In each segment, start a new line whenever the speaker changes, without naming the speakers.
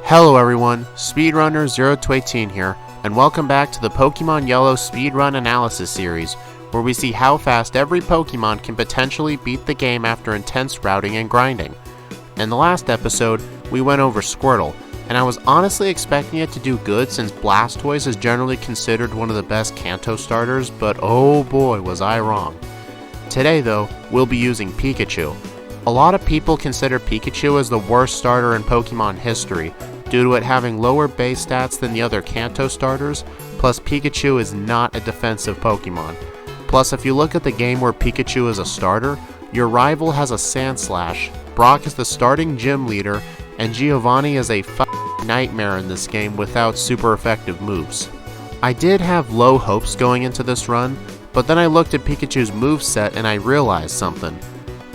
Hello everyone, Speedrunner 0-18 here, and welcome back to the Pokemon Yellow Speedrun Analysis Series, where we see how fast every Pokemon can potentially beat the game after intense routing and grinding. In the last episode, we went over Squirtle, and I was honestly expecting it to do good since Blastoise is generally considered one of the best Kanto starters, but oh boy was I wrong. Today though, we'll be using Pikachu. A lot of people consider Pikachu as the worst starter in Pokemon history, due to it having lower base stats than the other Kanto starters, plus Pikachu is not a defensive Pokemon. Plus, if you look at the game where Pikachu is a starter, your rival has a Sandslash, Brock is the starting gym leader, and Giovanni is a nightmare in this game without super effective moves. I did have low hopes going into this run, but then I looked at Pikachu's moveset and I realized something.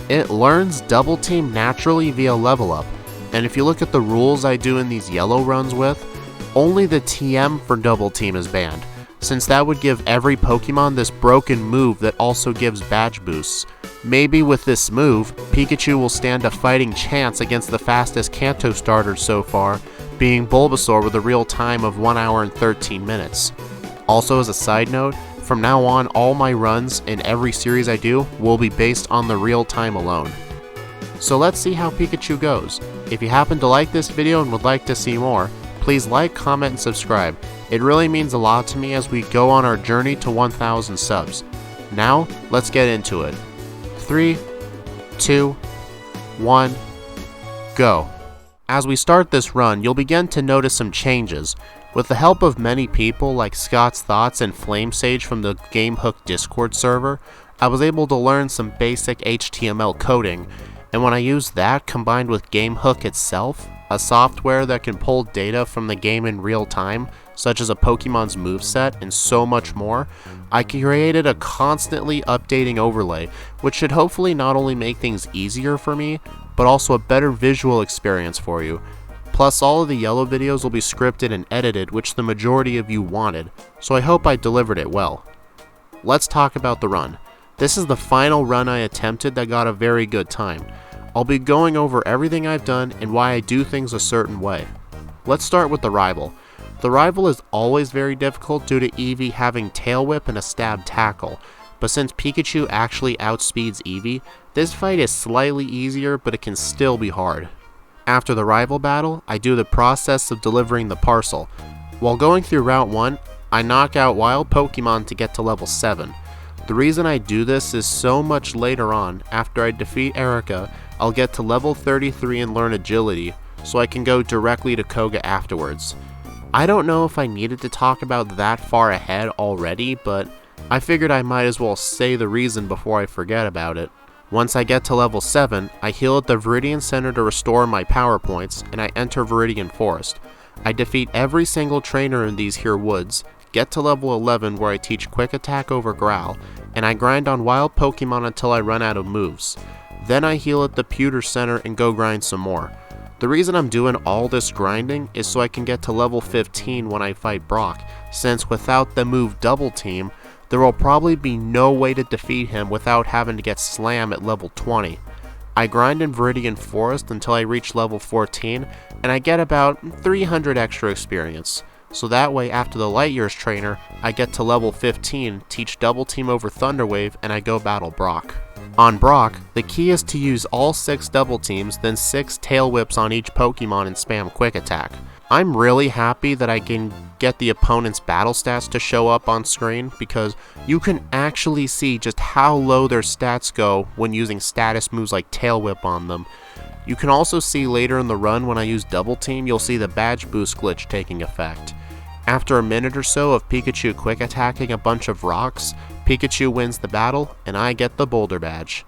It learns Double Team naturally via level up, and if you look at the rules I do in these yellow runs with, only the TM for Double Team is banned, since that would give every Pokemon this broken move that also gives badge boosts. Maybe with this move, Pikachu will stand a fighting chance against the fastest Kanto starter so far, being Bulbasaur with a real time of 1 hour and 13 minutes. Also as a side note, from now on all my runs in every series I do will be based on the real time alone. So let's see how Pikachu goes. If you happen to like this video and would like to see more, please like, comment, and subscribe. It really means a lot to me as we go on our journey to 1,000 subs. Now, let's get into it. 3, 2, 1, go. As we start this run, you'll begin to notice some changes. With the help of many people like Scott's Thoughts and Flamesage from the GameHook Discord server, I was able to learn some basic HTML coding, and when I used that combined with GameHook itself, a software that can pull data from the game in real time, such as a Pokemon's moveset and so much more, I created a constantly updating overlay, which should hopefully not only make things easier for me, but also a better visual experience for you. Plus, all of the yellow videos will be scripted and edited, which the majority of you wanted, so I hope I delivered it well. Let's talk about the run. This is the final run I attempted that got a very good time. I'll be going over everything I've done and why I do things a certain way. Let's start with the rival. The rival is always very difficult due to Eevee having Tail Whip and a Stab Tackle, but since Pikachu actually outspeeds Eevee, this fight is slightly easier, but it can still be hard. After the rival battle, I do the process of delivering the parcel. While going through Route 1, I knock out wild Pokemon to get to level 7. The reason I do this is so much later on, after I defeat Erika, I'll get to level 33 and learn agility, so I can go directly to Koga afterwards. I don't know if I needed to talk about that far ahead already, but I figured I might as well say the reason before I forget about it. Once I get to level 7, I heal at the Viridian Center to restore my power points, and I enter Viridian Forest. I defeat every single trainer in these here woods, get to level 11 where I teach Quick Attack over Growl, and I grind on wild Pokemon until I run out of moves. Then I heal at the Pewter Center and go grind some more. The reason I'm doing all this grinding is so I can get to level 15 when I fight Brock, since without the move Double Team, there will probably be no way to defeat him without having to get Slam at level 20. I grind in Viridian Forest until I reach level 14, and I get about 300 extra experience. So that way after the Light Years trainer, I get to level 15, teach Double Team over Thunder Wave, and I go battle Brock. On Brock, the key is to use all 6 Double Teams, then 6 Tail Whips on each Pokemon and spam Quick Attack. I'm really happy that I can get the opponent's battle stats to show up on screen, because you can actually see just how low their stats go when using status moves like Tail Whip on them. You can also see later in the run when I use Double Team, you'll see the badge boost glitch taking effect. After a minute or so of Pikachu quick attacking a bunch of rocks, Pikachu wins the battle and I get the Boulder Badge.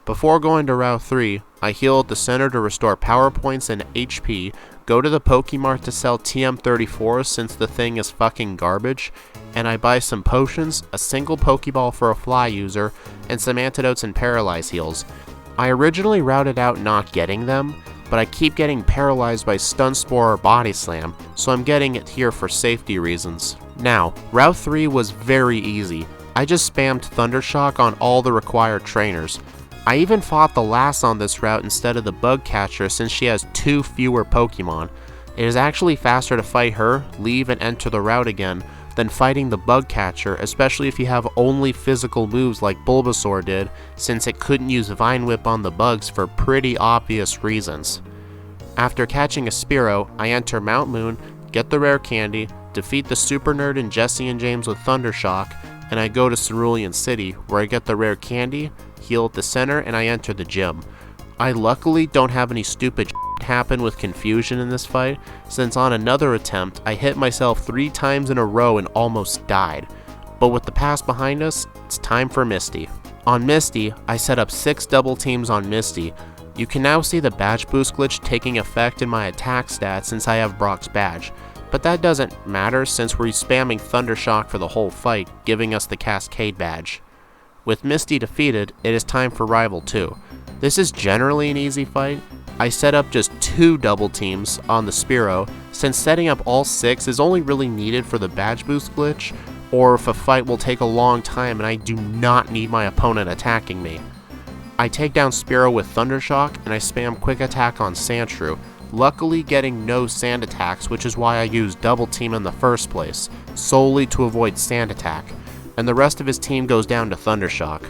Before going to Route 3, I heal at the center to restore power points and HP, go to the Pokemart to sell TM34 since the thing is fucking garbage, and I buy some potions, a single Pokeball for a fly user, and some antidotes and paralyze heals. I originally routed out not getting them, but I keep getting paralyzed by Stun Spore or Body Slam, so I'm getting it here for safety reasons. Now, Route 3 was very easy. I just spammed Thundershock on all the required trainers. I even fought the Lass on this route instead of the Bug Catcher since she has 2 fewer Pokemon. It is actually faster to fight her, leave, and enter the route again than fighting the bug catcher, especially if you have only physical moves like Bulbasaur did, since it couldn't use Vine Whip on the bugs for pretty obvious reasons. After catching a Spearow, I enter Mount Moon, get the rare candy, defeat the Super Nerd and Jesse and James with Thundershock, and I go to Cerulean City, where I get the rare candy, heal at the center, and I enter the gym. I luckily don't have any stupid happen with confusion in this fight, since on another attempt, I hit myself 3 times in a row and almost died. But with the pass behind us, it's time for Misty. On Misty, I set up 6 double teams on Misty. You can now see the badge boost glitch taking effect in my attack stats since I have Brock's badge, but that doesn't matter since we're spamming Thundershock for the whole fight, giving us the Cascade badge. With Misty defeated, it is time for Rival 2. This is generally an easy fight. I set up just 2 double teams on the Spearow, since setting up all 6 is only really needed for the badge boost glitch, or if a fight will take a long time and I do not need my opponent attacking me. I take down Spearow with Thundershock and I spam Quick Attack on Sandshrew, luckily getting no sand attacks, which is why I used double team in the first place, solely to avoid sand attack, and the rest of his team goes down to Thundershock.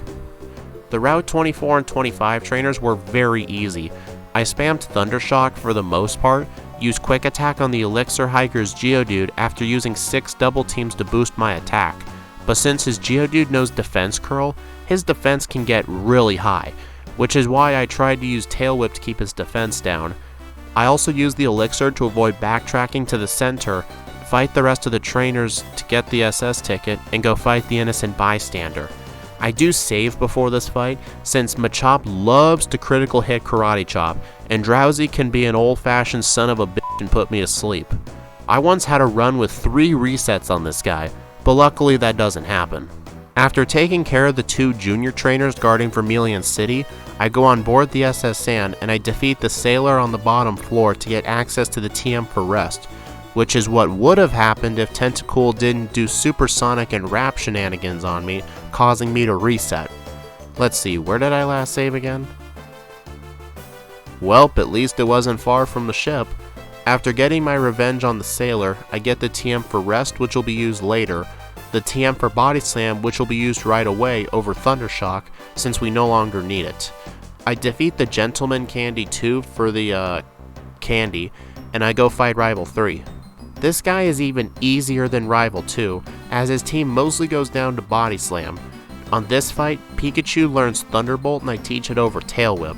The Route 24 and 25 trainers were very easy. I spammed Thundershock for the most part, used Quick Attack on the Elixir Hiker's Geodude after using 6 double teams to boost my attack, but since his Geodude knows Defense Curl, his defense can get really high, which is why I tried to use Tail Whip to keep his defense down. I also used the Elixir to avoid backtracking to the center, fight the rest of the trainers to get the SS ticket, and go fight the Innocent Bystander. I do save before this fight, since Machop loves to critical hit Karate Chop, and Drowsy can be an old-fashioned son of a bitch and put me to sleep. I once had a run with 3 resets on this guy, but luckily that doesn't happen. After taking care of the 2 junior trainers guarding Vermilion City, I go on board the SS Sand and I defeat the Sailor on the bottom floor to get access to the TM for rest, which is what would have happened if Tentacool didn't do supersonic and rap shenanigans on me, causing me to reset. Let's see, where did I last save again? Welp, at least it wasn't far from the ship. After getting my revenge on the Sailor, I get the TM for rest, which will be used later, the TM for Body Slam, which will be used right away over Thundershock, since we no longer need it. I defeat the Gentleman Candy 2 for the candy, and I go fight Rival 3. This guy is even easier than Rival 2, as his team mostly goes down to Body Slam. On this fight, Pikachu learns Thunderbolt and I teach it over Tail Whip.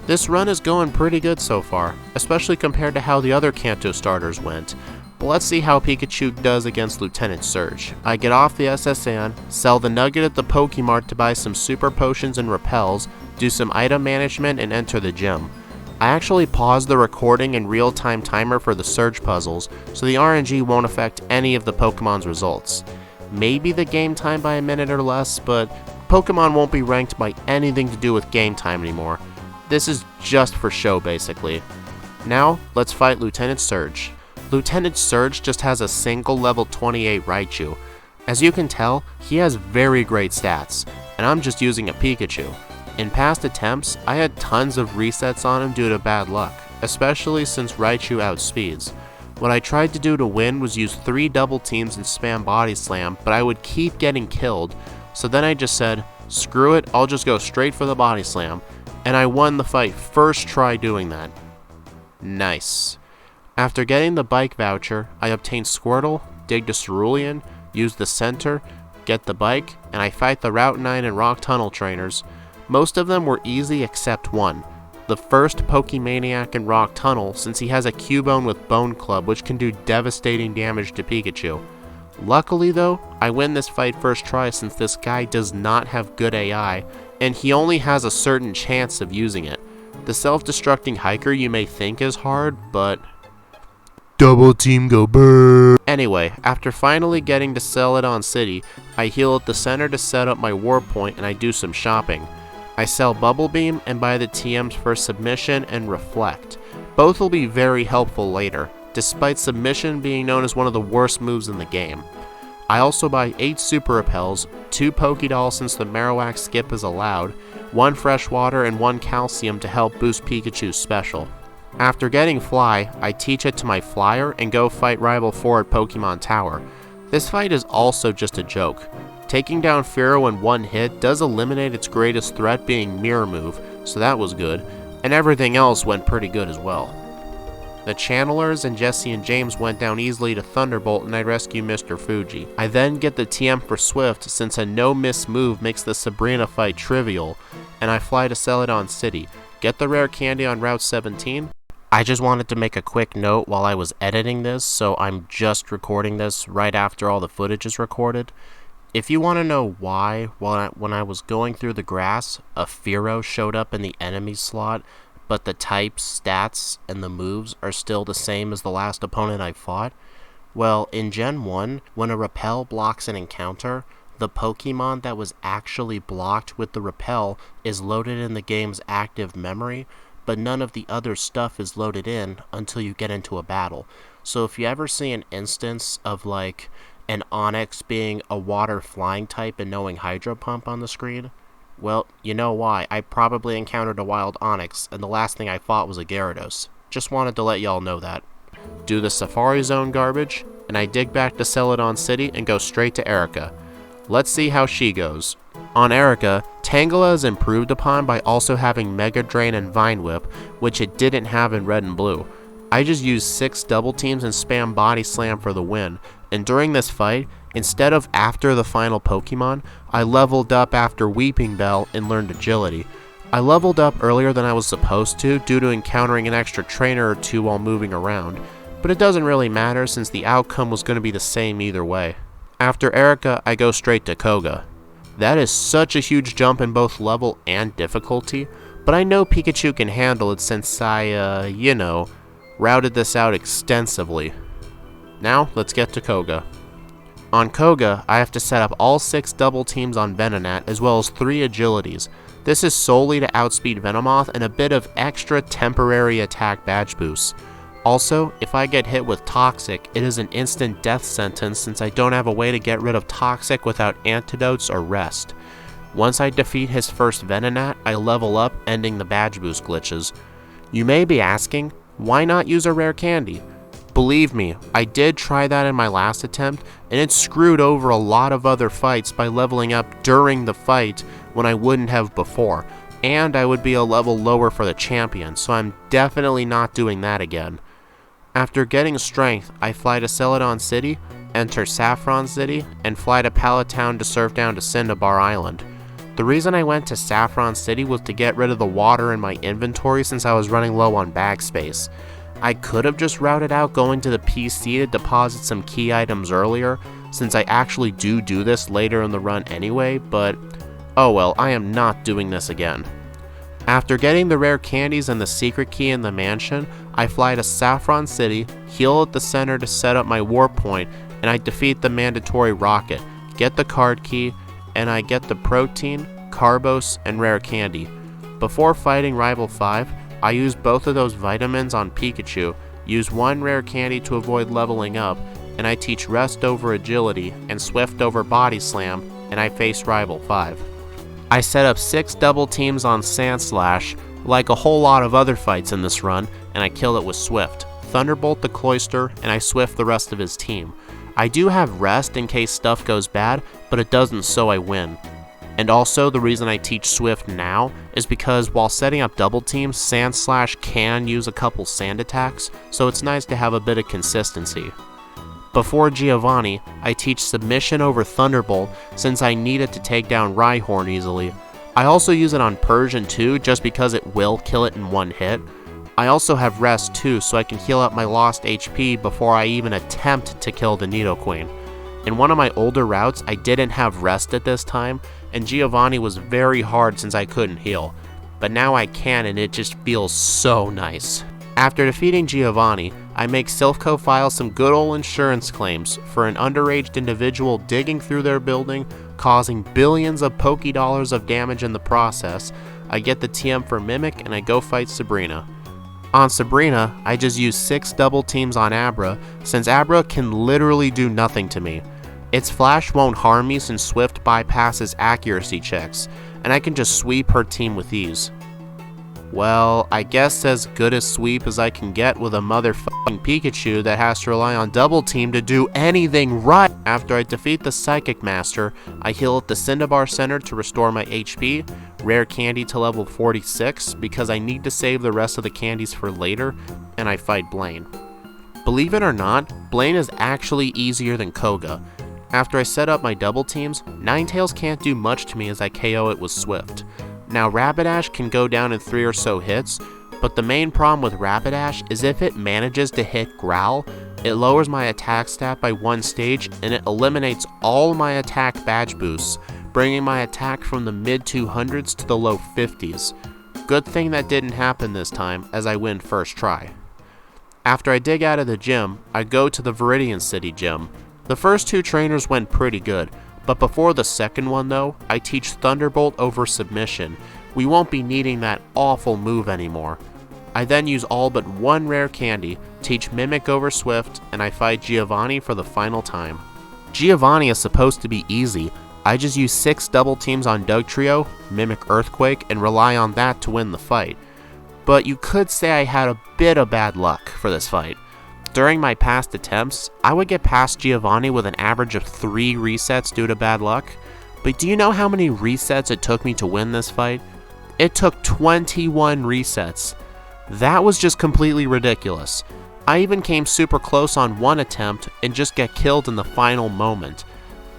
This run is going pretty good so far, especially compared to how the other Kanto starters went. But let's see how Pikachu does against Lieutenant Surge. I get off the SSN, sell the Nugget at the Pokemart to buy some Super Potions and Repels, do some item management, and enter the gym. I actually paused the recording and real-time timer for the Surge puzzles, so the RNG won't affect any of the Pokemon's results. Maybe the game time by a minute or less, but Pokemon won't be ranked by anything to do with game time anymore. This is just for show, basically. Now, let's fight Lieutenant Surge. Lieutenant Surge just has a single level 28 Raichu. As you can tell, he has very great stats, and I'm just using a Pikachu. In past attempts, I had tons of resets on him due to bad luck, especially since Raichu outspeeds. What I tried to do to win was use 3 double teams and spam Body Slam, but I would keep getting killed, so then I just said, screw it, I'll just go straight for the Body Slam, and I won the fight first try doing that. Nice. After getting the bike voucher, I obtained Squirtle, dig to Cerulean, use the center, get the bike, and I fight the Route 9 and Rock Tunnel trainers. Most of them were easy except one, the first Pokemaniac in Rock Tunnel, since he has a Cubone with Bone Club which can do devastating damage to Pikachu. Luckily though, I win this fight first try since this guy does not have good AI, and he only has a certain chance of using it. The self-destructing hiker you may think is hard, but double team go brrrr. Anyway, after finally getting to Celadon City, I heal at the center to set up my war point and I do some shopping. I sell Bubble Beam and buy the TMs for Submission and Reflect. Both will be very helpful later, despite Submission being known as one of the worst moves in the game. I also buy 8 Super Repels, 2 Pokédolls since the Marowak skip is allowed, 1 Fresh Water and 1 Calcium to help boost Pikachu's special. After getting Fly, I teach it to my Flyer and go fight Rival 4 at Pokemon Tower. This fight is also just a joke. Taking down Fearow in one hit does eliminate its greatest threat being Mirror Move, so that was good, and everything else went pretty good as well. The Channelers and Jesse and James went down easily to Thunderbolt and I rescue Mr. Fuji. I then get the TM for Swift since a no-miss move makes the Sabrina fight trivial, and I fly to Celadon City. Get the rare candy on Route 17. I just wanted to make a quick note while I was editing this, so I'm just recording this right after all the footage is recorded. If you want to know why, when I was going through the grass, a Fearow showed up in the enemy slot, but the types, stats, and the moves are still the same as the last opponent I fought, well, in Gen 1, when a Repel blocks an encounter, the Pokemon that was actually blocked with the Repel is loaded in the game's active memory, but none of the other stuff is loaded in until you get into a battle. So if you ever see an instance of like an Onix being a water flying type and knowing Hydro Pump on the screen, well, you know why. I probably encountered a wild Onix, and the last thing I fought was a Gyarados. Just wanted to let y'all know that. Do the Safari Zone garbage, and I dig back to Celadon City and go straight to Erika. Let's see how she goes. On Erika, Tangela is improved upon by also having Mega Drain and Vine Whip, which it didn't have in Red and Blue. I just used 6 double teams and spam Body Slam for the win, and during this fight, instead of after the final Pokemon, I leveled up after Weeping Bell and learned Agility. I leveled up earlier than I was supposed to due to encountering an extra trainer or two while moving around, but it doesn't really matter since the outcome was going to be the same either way. After Erika, I go straight to Koga. That is such a huge jump in both level and difficulty, but I know Pikachu can handle it since I, routed this out extensively. Now, let's get to Koga. On Koga, I have to set up all 6 double teams on Venonat as well as 3 agilities. This is solely to outspeed Venomoth and a bit of extra temporary attack badge boosts. Also, if I get hit with Toxic, it is an instant death sentence since I don't have a way to get rid of Toxic without antidotes or rest. Once I defeat his first Venonat, I level up, ending the badge boost glitches. You may be asking, why not use a rare candy? Believe me, I did try that in my last attempt, and it screwed over a lot of other fights by leveling up during the fight when I wouldn't have before, and I would be a level lower for the champion, so I'm definitely not doing that again. After getting strength, I fly to Celadon City, enter Saffron City, and fly to Pallet Town to surf down to Cinnabar Island. The reason I went to Saffron City was to get rid of the water in my inventory since I was running low on bag space. I could have just routed out going to the PC to deposit some key items earlier, since I actually do this later in the run anyway, but oh well, I am not doing this again. After getting the rare candies and the secret key in the mansion, I fly to Saffron City, heal at the center to set up my warp point, and I defeat the mandatory rocket, get the card key, and I get the protein, Carbos, and rare candy. Before fighting Rival 5, I use both of those vitamins on Pikachu, use 1 rare candy to avoid leveling up, and I teach Rest over Agility and Swift over Body Slam, and I face Rival 5. I set up 6 double teams on Sandslash, like a whole lot of other fights in this run, and I kill it with Swift, Thunderbolt the Cloyster, and I Swift the rest of his team. I do have Rest in case stuff goes bad, but it doesn't, so I win. And also, the reason I teach Swift now is because while setting up double teams, Sandslash can use a couple sand attacks, so it's nice to have a bit of consistency. Before Giovanni, I teach Submission over Thunderbolt since I need it to take down Rhyhorn easily. I also use it on Persian too just because it will kill it in one hit. I also have Rest too so I can heal up my lost HP before I even attempt to kill the Nidoqueen. In one of my older routes, I didn't have Rest at this time, and Giovanni was very hard since I couldn't heal. But now I can and it just feels so nice. After defeating Giovanni, I make Silph Co file some good old insurance claims for an underaged individual digging through their building, causing billions of Pokédollars of damage in the process. I get the TM for Mimic and I go fight Sabrina. On Sabrina, I just use 6 double teams on Abra, since Abra can literally do nothing to me. Its Flash won't harm me since Swift bypasses accuracy checks, and I can just sweep her team with ease. Well, I guess as good a sweep as I can get with a motherfucking Pikachu that has to rely on double team to do anything right. After I defeat the Psychic Master, I heal at the Cinnabar Center to restore my HP, rare candy to level 46 because I need to save the rest of the candies for later, and I fight Blaine. Believe it or not, Blaine is actually easier than Koga. After I set up my double teams, Ninetales can't do much to me as I KO it with Swift. Now Rapidash can go down in 3 or so hits, but the main problem with Rapidash is if it manages to hit Growl, it lowers my attack stat by 1 stage and it eliminates all my attack badge boosts, bringing my attack from the mid 200s to the low 50s. Good thing that didn't happen this time as I win first try. After I dig out of the gym, I go to the Viridian City gym. The first 2 trainers went pretty good, but before the second one though, I teach Thunderbolt over Submission. We won't be needing that awful move anymore. I then use all but 1 rare candy, teach Mimic over Swift, and I fight Giovanni for the final time. Giovanni is supposed to be easy. I just use 6 double teams on Dugtrio, Mimic Earthquake, and rely on that to win the fight. But you could say I had a bit of bad luck for this fight. During my past attempts, I would get past Giovanni with an average of 3 resets due to bad luck. But do you know how many resets it took me to win this fight? It took 21 resets. That was just completely ridiculous. I even came super close on one attempt and just get killed in the final moment.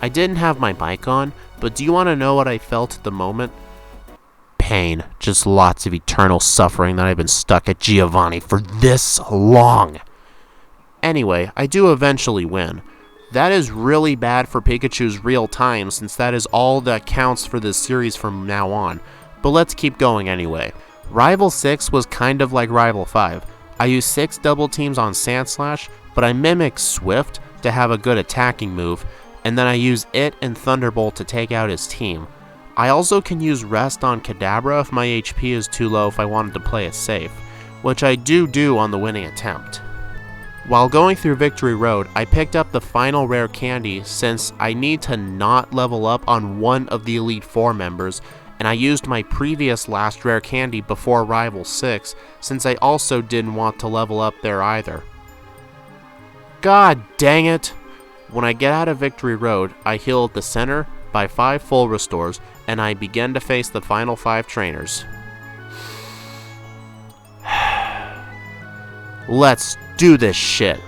I didn't have my mic on, but do you want to know what I felt at the moment? Pain. Just lots of eternal suffering that I've been stuck at Giovanni for this long. Anyway, I do eventually win. That is really bad for Pikachu's real time since that is all that counts for this series from now on, but let's keep going anyway. Rival 6 was kind of like Rival 5. I used 6 double teams on Sandslash, but I mimic Swift to have a good attacking move, and then I use it and Thunderbolt to take out his team. I also can use Rest on Kadabra if my HP is too low if I wanted to play it safe, which I do on the winning attempt. While going through Victory Road, I picked up the final rare candy since I need to not level up on one of the Elite 4 members, and I used my previous last rare candy before Rival 6 since I also didn't want to level up there either. God dang it! When I get out of Victory Road, I heal at the center by 5 full restores, and I begin to face the final 5 trainers. Let's do this shit.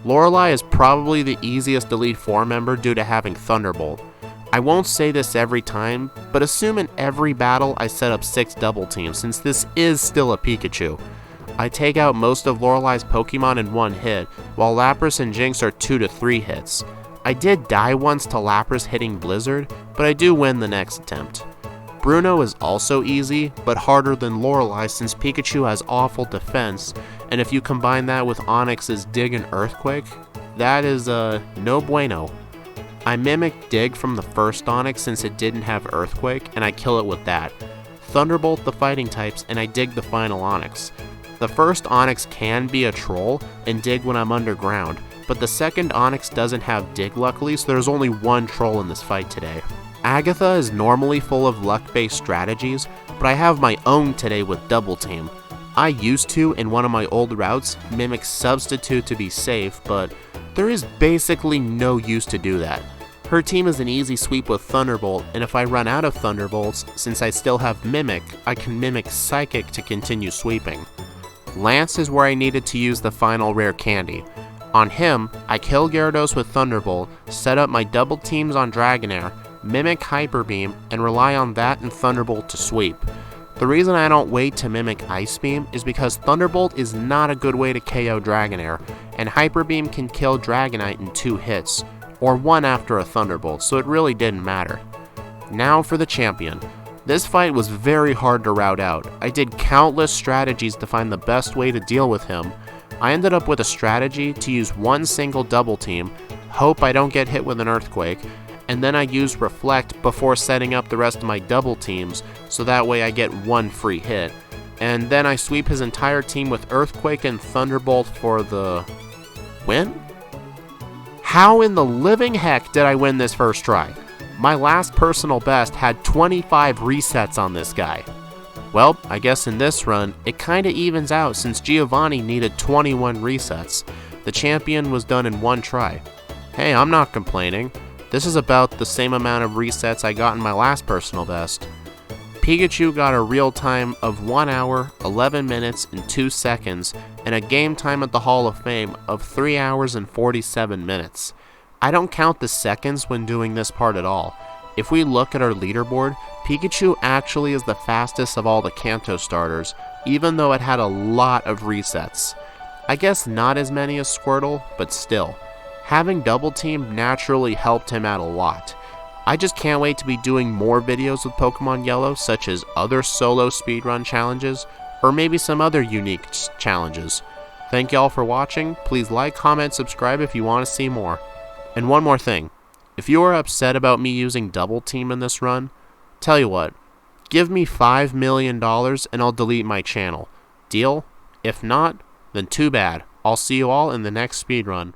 Lorelei is probably the easiest Elite 4 member due to having Thunderbolt. I won't say this every time, but assume in every battle I set up 6 double teams since this is still a Pikachu. I take out most of Lorelei's Pokemon in 1 hit, while Lapras and Jynx are 2 to 3 hits. I did die once to Lapras hitting Blizzard, but I do win the next attempt. Bruno is also easy, but harder than Lorelei since Pikachu has awful defense, and if you combine that with Onix's Dig and Earthquake, that is no bueno. I mimic Dig from the first Onix since it didn't have Earthquake, and I kill it with that. Thunderbolt the fighting types, and I dig the final Onix. The first Onix can be a troll and dig when I'm underground, but the second Onix doesn't have dig luckily, so there's only 1 troll in this fight today. Agatha is normally full of luck-based strategies, but I have my own today with Double Team. I used to, in one of my old routes, mimic Substitute to be safe, but there is basically no use to do that. Her team is an easy sweep with Thunderbolt, and if I run out of Thunderbolts, since I still have Mimic, I can mimic Psychic to continue sweeping. Lance is where I needed to use the final rare candy. On him, I kill Gyarados with Thunderbolt, set up my double teams on Dragonair, mimic Hyper Beam, and rely on that and Thunderbolt to sweep. The reason I don't wait to mimic Ice Beam is because Thunderbolt is not a good way to KO Dragonair, and Hyper Beam can kill Dragonite in 2 hits, or 1 after a Thunderbolt, so it really didn't matter. Now for the champion. This fight was very hard to route out. I did countless strategies to find the best way to deal with him. I ended up with a strategy to use 1 single double team, hope I don't get hit with an Earthquake, and then I use Reflect before setting up the rest of my double teams, so that way I get 1 free hit. And then I sweep his entire team with Earthquake and Thunderbolt for the win? How in the living heck did I win this first try? My last personal best had 25 resets on this guy. Well, I guess in this run, it kinda evens out since Giovanni needed 21 resets. The champion was done in 1 try. Hey, I'm not complaining. This is about the same amount of resets I got in my last personal best. Pikachu got a real time of 1 hour, 11 minutes, and 2 seconds, and a game time at the Hall of Fame of 3 hours and 47 minutes. I don't count the seconds when doing this part at all. If we look at our leaderboard, Pikachu actually is the fastest of all the Kanto starters, even though it had a lot of resets. I guess not as many as Squirtle, but still. Having Double Team naturally helped him out a lot. I just can't wait to be doing more videos with Pokemon Yellow, such as other solo speedrun challenges, or maybe some other unique challenges. Thank y'all for watching. Please like, comment, subscribe if you want to see more. And one more thing. If you are upset about me using Double Team in this run, tell you what, give me $5 million and I'll delete my channel. Deal? If not, then too bad. I'll see you all in the next speedrun.